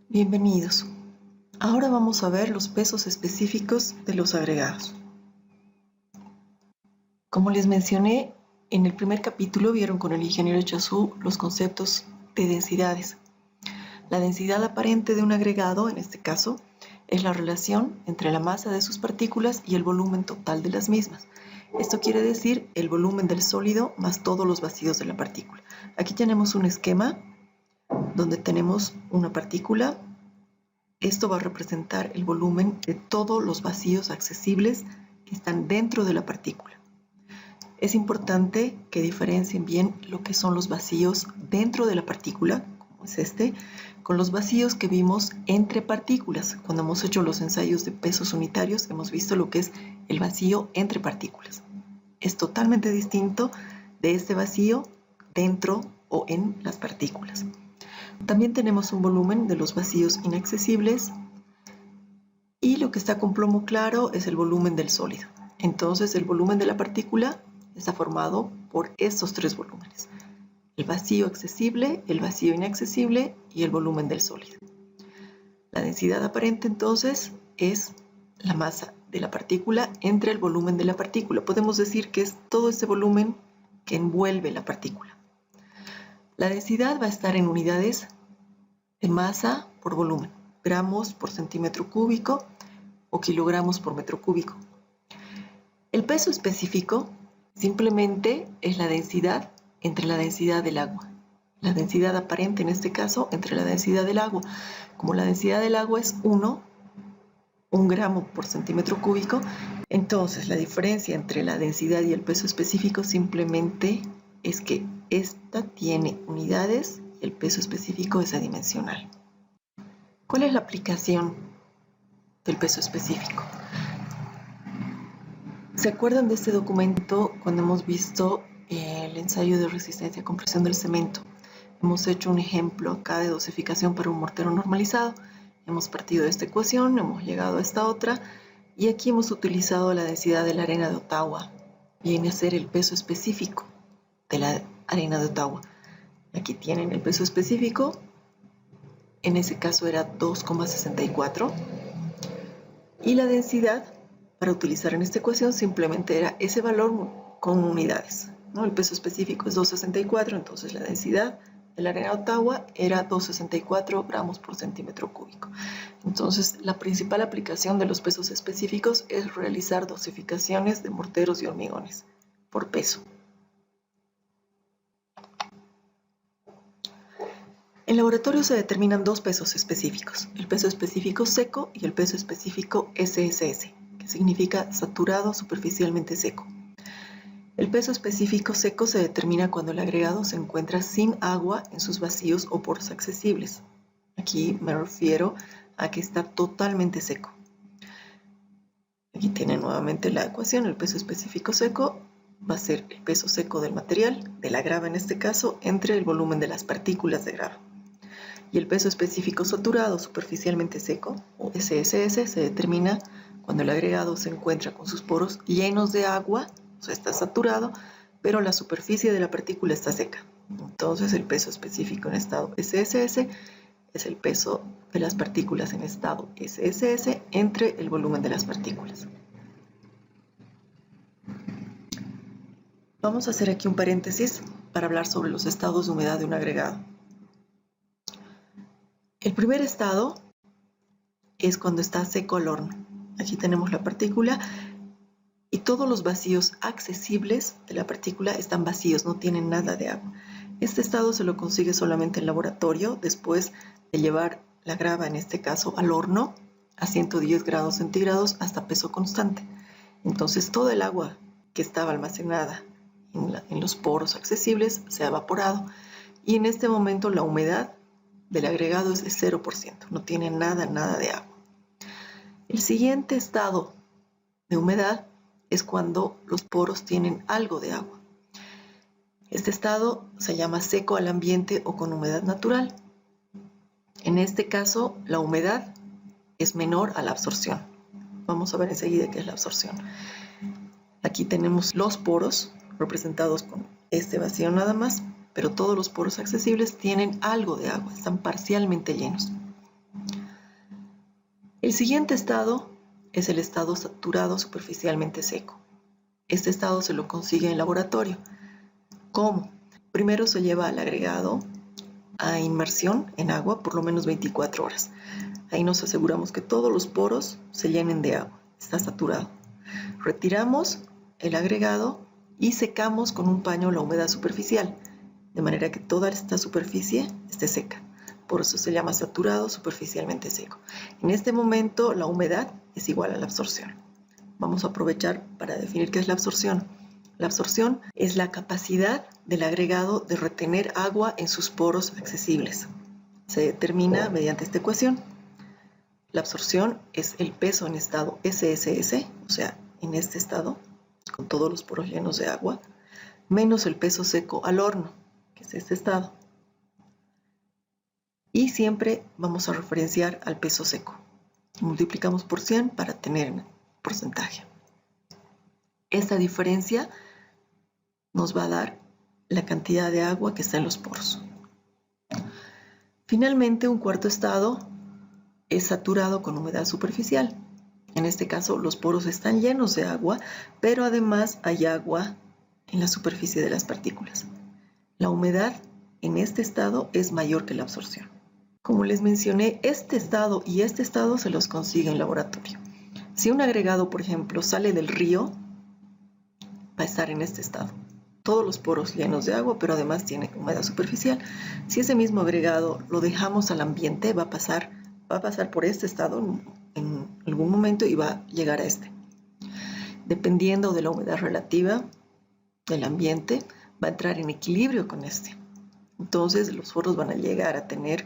Bienvenidos. Ahora vamos a ver los pesos específicos de los agregados. Como les mencioné, en el primer capítulo vieron con el ingeniero Chazú los conceptos de densidades. La densidad aparente de un agregado, en este caso, es la relación entre la masa de sus partículas y el volumen total de las mismas. Esto quiere decir el volumen del sólido más todos los vacíos de la partícula. Aquí tenemos un esquema donde tenemos una partícula. Esto va a representar el volumen de todos los vacíos accesibles que están dentro de la partícula. Es importante que diferencien bien lo que son los vacíos dentro de la partícula, como es este, con los vacíos que vimos entre partículas. Cuando hemos hecho los ensayos de pesos unitarios, hemos visto lo que es el vacío entre partículas. Es totalmente distinto de este vacío dentro o en las partículas. También tenemos un volumen de los vacíos inaccesibles y lo que está con plomo claro es el volumen del sólido. Entonces el volumen de la partícula está formado por estos tres volúmenes: el vacío accesible, el vacío inaccesible y el volumen del sólido. La densidad aparente entonces es la masa de la partícula entre el volumen de la partícula. Podemos decir que es todo este volumen que envuelve la partícula. La densidad va a estar en unidades de masa por volumen, gramos por centímetro cúbico o kilogramos por metro cúbico. El peso específico simplemente es la densidad entre la densidad del agua. La densidad aparente en este caso entre la densidad del agua. Como la densidad del agua es 1 gramo por centímetro cúbico, entonces la diferencia entre la densidad y el peso específico simplemente es que esta tiene unidades y el peso específico es adimensional. ¿Cuál es la aplicación del peso específico? ¿Se acuerdan de este documento cuando hemos visto el ensayo de resistencia a compresión del cemento? Hemos hecho un ejemplo acá de dosificación para un mortero normalizado. Hemos partido de esta ecuación, hemos llegado a esta otra y aquí hemos utilizado la densidad de la arena de Ottawa. Viene a ser el peso específico de la arena de Ottawa. Aquí tienen el peso específico, en ese caso era 2,64 y la densidad para utilizar en esta ecuación simplemente era ese valor con unidades, ¿no? El peso específico es 2,64, entonces la densidad de la arena de Ottawa era 2,64 gramos por centímetro cúbico. Entonces la principal aplicación de los pesos específicos es realizar dosificaciones de morteros y hormigones por peso. En laboratorio se determinan dos pesos específicos, el peso específico seco y el peso específico SSS, que significa saturado superficialmente seco. El peso específico seco se determina cuando el agregado se encuentra sin agua en sus vacíos o poros accesibles. Aquí me refiero a que está totalmente seco. Aquí tienen nuevamente la ecuación, el peso específico seco va a ser el peso seco del material, de la grava en este caso, entre el volumen de las partículas de grava. Y el peso específico saturado superficialmente seco, o SSS, se determina cuando el agregado se encuentra con sus poros llenos de agua, o sea, está saturado, pero la superficie de la partícula está seca. Entonces el peso específico en estado SSS es el peso de las partículas en estado SSS entre el volumen de las partículas. Vamos a hacer aquí un paréntesis para hablar sobre los estados de humedad de un agregado. El primer estado es cuando está seco al horno. Aquí tenemos la partícula y todos los vacíos accesibles de la partícula están vacíos, no tienen nada de agua. Este estado se lo consigue solamente en laboratorio después de llevar la grava, en este caso, al horno a 110 grados centígrados hasta peso constante. Entonces todo el agua que estaba almacenada en los poros accesibles se ha evaporado y en este momento la humedad del agregado es de 0%, no tiene nada de agua. El siguiente estado de humedad es cuando los poros tienen algo de agua. Este estado se llama seco al ambiente o con humedad natural. En este caso, la humedad es menor a la absorción. Vamos a ver enseguida qué es la absorción. Aquí tenemos los poros representados con este vacío nada más pero todos los poros accesibles tienen algo de agua, están parcialmente llenos. El siguiente estado es el estado saturado superficialmente seco. Este estado se lo consigue en laboratorio. ¿Cómo? Primero se lleva al agregado a inmersión en agua por lo menos 24 horas. Ahí nos aseguramos que todos los poros se llenen de agua, está saturado. Retiramos el agregado y secamos con un paño la humedad superficial, de manera que toda esta superficie esté seca. Por eso se llama saturado superficialmente seco. En este momento la humedad es igual a la absorción. Vamos a aprovechar para definir qué es la absorción. La absorción es la capacidad del agregado de retener agua en sus poros accesibles. Se determina mediante esta ecuación. La absorción es el peso en estado SSS, o sea, en este estado, con todos los poros llenos de agua, menos el peso seco al horno, que es este estado. Y siempre vamos a referenciar al peso seco. Multiplicamos por 100 para tener un porcentaje. Esta diferencia nos va a dar la cantidad de agua que está en los poros. Finalmente, un cuarto estado es saturado con humedad superficial. En este caso, los poros están llenos de agua, pero además hay agua en la superficie de las partículas. La humedad en este estado es mayor que la absorción. Como les mencioné, este estado y este estado se los consigue en laboratorio. Si un agregado, por ejemplo, sale del río, va a estar en este estado. Todos los poros llenos de agua, pero además tiene humedad superficial. Si ese mismo agregado lo dejamos al ambiente, va a pasar por este estado en algún momento y va a llegar a este. Dependiendo de la humedad relativa del ambiente, va a entrar en equilibrio con este. Entonces los poros van a llegar a tener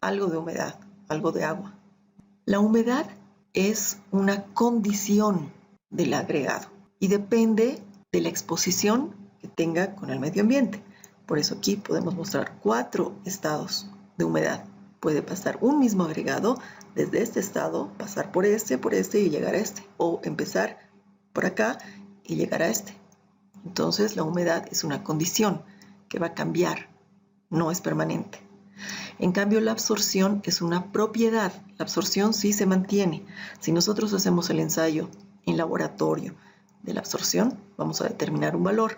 algo de humedad, algo de agua. La humedad es una condición del agregado y depende de la exposición que tenga con el medio ambiente. Por eso aquí podemos mostrar 4 estados de humedad. Puede pasar un mismo agregado desde este estado, pasar por este y llegar a este, o empezar por acá y llegar a este. Entonces la humedad es una condición que va a cambiar, no es permanente. En cambio, la absorción es una propiedad. La absorción sí se mantiene. Si nosotros hacemos el ensayo en laboratorio de la absorción, vamos a determinar un valor.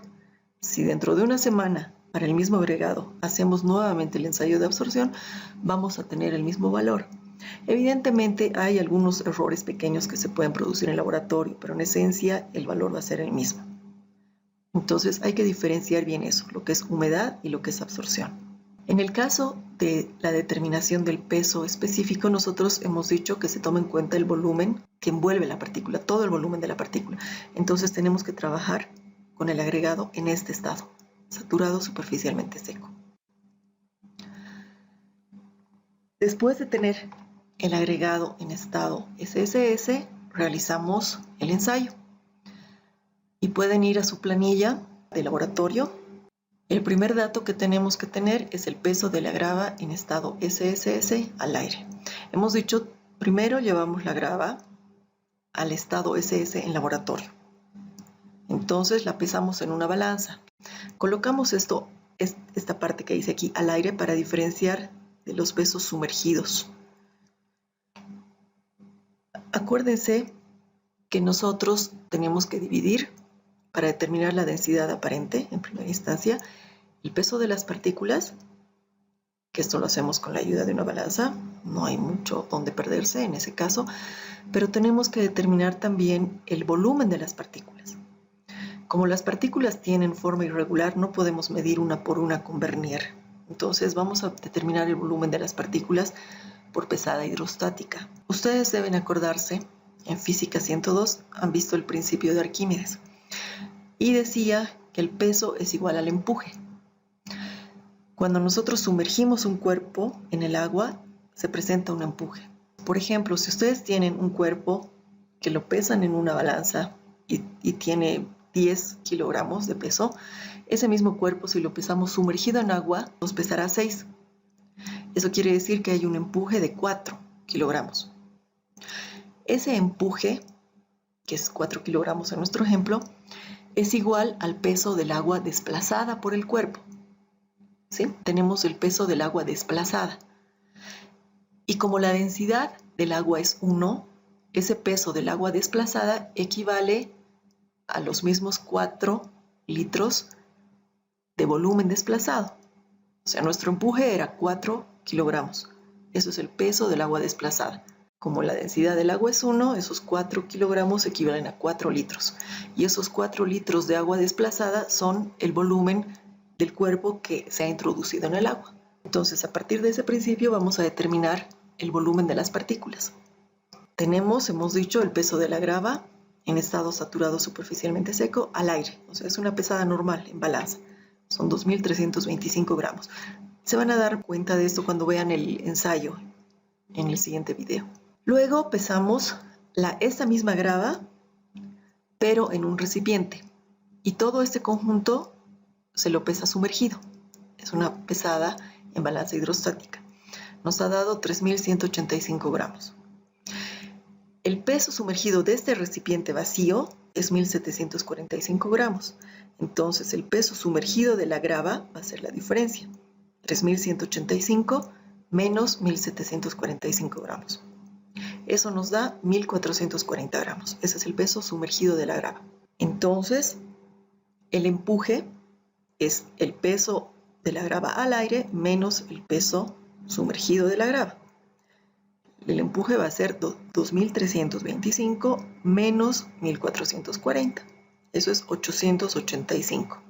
Si dentro de una semana, para el mismo agregado, hacemos nuevamente el ensayo de absorción, vamos a tener el mismo valor. Evidentemente, hay algunos errores pequeños que se pueden producir en el laboratorio, pero en esencia el valor va a ser el mismo. Entonces, hay que diferenciar bien eso, lo que es humedad y lo que es absorción. En el caso de la determinación del peso específico, nosotros hemos dicho que se toma en cuenta el volumen que envuelve la partícula, todo el volumen de la partícula. Entonces tenemos que trabajar con el agregado en este estado, saturado superficialmente seco. Después de tener el agregado en estado SSS, realizamos el ensayo. Y pueden ir a su planilla de laboratorio. El primer dato que tenemos que tener es el peso de la grava en estado SSS al aire. Hemos dicho, primero llevamos la grava al estado SS en laboratorio. Entonces la pesamos en una balanza. Colocamos esta parte que dice aquí al aire para diferenciar de los pesos sumergidos. Acuérdense que nosotros tenemos que dividir para determinar la densidad aparente, en primera instancia, el peso de las partículas, que esto lo hacemos con la ayuda de una balanza, no hay mucho donde perderse en ese caso, pero tenemos que determinar también el volumen de las partículas. Como las partículas tienen forma irregular, no podemos medir una por una con vernier. Entonces vamos a determinar el volumen de las partículas por pesada hidrostática. Ustedes deben acordarse, en Física 102 han visto el principio de Arquímedes, y decía que el peso es igual al empuje. Cuando nosotros sumergimos un cuerpo en el agua, se presenta un empuje. Por ejemplo, si ustedes tienen un cuerpo que lo pesan en una balanza y tiene 10 kilogramos de peso, ese mismo cuerpo, si lo pesamos sumergido en agua, nos pesará 6. Eso quiere decir que hay un empuje de 4 kilogramos. Ese empuje, que es 4 kilogramos en nuestro ejemplo, es igual al peso del agua desplazada por el cuerpo. ¿sí? Tenemos el peso del agua desplazada. Y como la densidad del agua es 1, ese peso del agua desplazada equivale a los mismos 4 litros de volumen desplazado. O sea, nuestro empuje era 4 kilogramos. Eso es el peso del agua desplazada. Como la densidad del agua es 1, esos 4 kilogramos equivalen a 4 litros. Y esos 4 litros de agua desplazada son el volumen del cuerpo que se ha introducido en el agua. Entonces, a partir de ese principio vamos a determinar el volumen de las partículas. Tenemos, hemos dicho, el peso de la grava en estado saturado superficialmente seco al aire. O sea, es una pesada normal en balanza. Son 2.325 gramos. Se van a dar cuenta de esto cuando vean el ensayo en el siguiente video. Luego pesamos esta misma grava, pero en un recipiente. Y todo este conjunto se lo pesa sumergido. Es una pesada en balanza hidrostática. Nos ha dado 3.185 gramos. El peso sumergido de este recipiente vacío es 1.745 gramos. Entonces el peso sumergido de la grava va a ser la diferencia. 3.185 menos 1.745 gramos. Eso nos da 1.440 gramos. Ese es el peso sumergido de la grava. Entonces, el empuje es el peso de la grava al aire menos el peso sumergido de la grava. El empuje va a ser 2.325 menos 1.440. Eso es 885.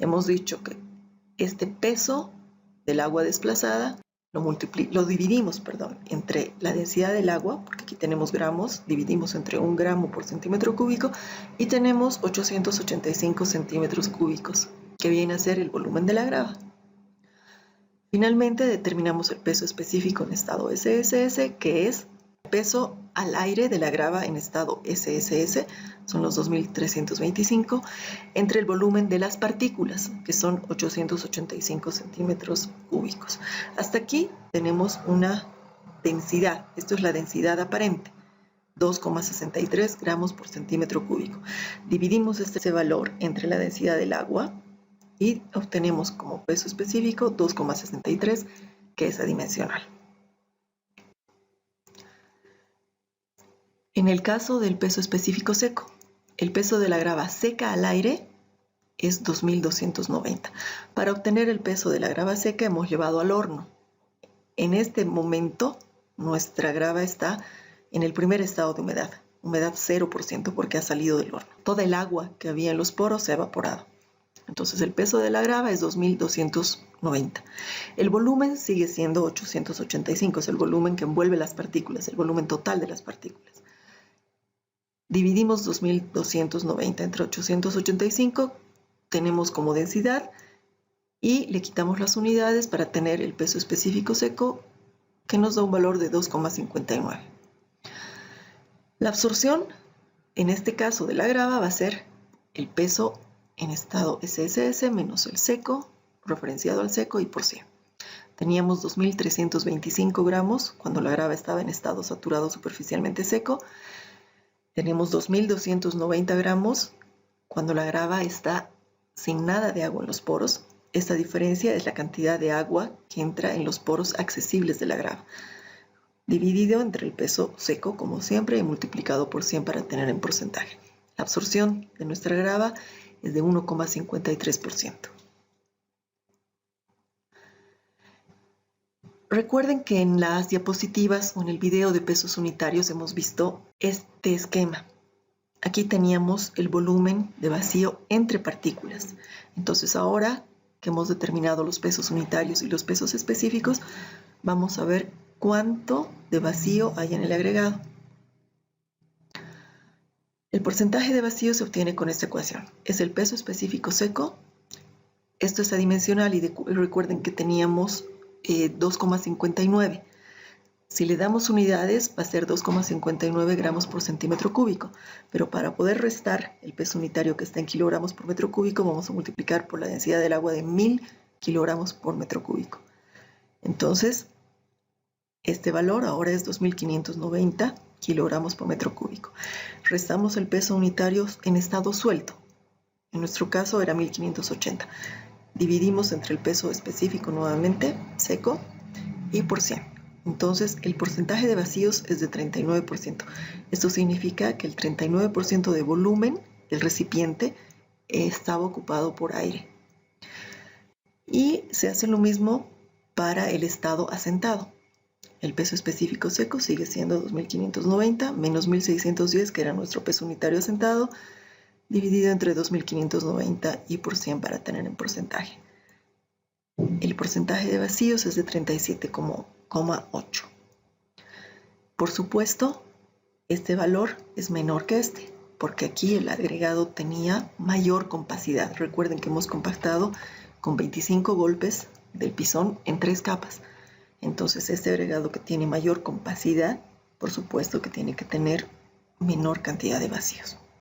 Hemos dicho que este peso del agua desplazada lo dividimos entre la densidad del agua, porque aquí tenemos gramos, dividimos entre 1 gramo por centímetro cúbico y tenemos 885 centímetros cúbicos, que viene a ser el volumen de la grava. Finalmente determinamos el peso específico en estado SSS, que es el peso al aire de la grava en estado SSS, son los 2.325, entre el volumen de las partículas, que son 885 centímetros cúbicos. Hasta aquí tenemos una densidad, esto es la densidad aparente, 2,63 gramos por centímetro cúbico. Dividimos este valor entre la densidad del agua y obtenemos como peso específico 2,63, que es adimensional. En el caso del peso específico seco, el peso de la grava seca al aire es 2.290. Para obtener el peso de la grava seca hemos llevado al horno. En este momento nuestra grava está en el primer estado de humedad 0% porque ha salido del horno. Toda el agua que había en los poros se ha evaporado. Entonces el peso de la grava es 2.290. El volumen sigue siendo 885, es el volumen que envuelve las partículas, el volumen total de las partículas. Dividimos 2.290 entre 885, tenemos como densidad y le quitamos las unidades para tener el peso específico seco, que nos da un valor de 2,59. La absorción, en este caso de la grava, va a ser el peso en estado SSS menos el seco, referenciado al seco y por 100. Teníamos 2.325 gramos cuando la grava estaba en estado saturado superficialmente seco. Tenemos 2.290 gramos cuando la grava está sin nada de agua en los poros. Esta diferencia es la cantidad de agua que entra en los poros accesibles de la grava, dividido entre el peso seco, como siempre, y multiplicado por 100 para tener en porcentaje. La absorción de nuestra grava es de 1,53%. Recuerden que en las diapositivas o en el video de pesos unitarios hemos visto este esquema. Aquí teníamos el volumen de vacío entre partículas. Entonces ahora que hemos determinado los pesos unitarios y los pesos específicos, vamos a ver cuánto de vacío hay en el agregado. El porcentaje de vacío se obtiene con esta ecuación. Es el peso específico seco. Esto es adimensional y recuerden que teníamos 2,59. Si le damos unidades va a ser 2,59 gramos por centímetro cúbico, pero para poder restar el peso unitario que está en kilogramos por metro cúbico vamos a multiplicar por la densidad del agua de 1.000 kilogramos por metro cúbico. Entonces, este valor ahora es 2.590 kilogramos por metro cúbico. Restamos el peso unitario en estado suelto. En nuestro caso era 1.580. dividimos entre el peso específico nuevamente, seco, y por 100. Entonces el porcentaje de vacíos es de 39%. Esto significa que el 39% de volumen del recipiente estaba ocupado por aire. Y se hace lo mismo para el estado asentado. El peso específico seco sigue siendo 2.590 menos 1.610, que era nuestro peso unitario asentado, dividido entre 2.590 y por 100 para tener en porcentaje. El porcentaje de vacíos es de 37,8. Por supuesto, este valor es menor que este, porque aquí el agregado tenía mayor compacidad. Recuerden que hemos compactado con 25 golpes del pisón en 3 capas. Entonces este agregado que tiene mayor compacidad, por supuesto que tiene que tener menor cantidad de vacíos.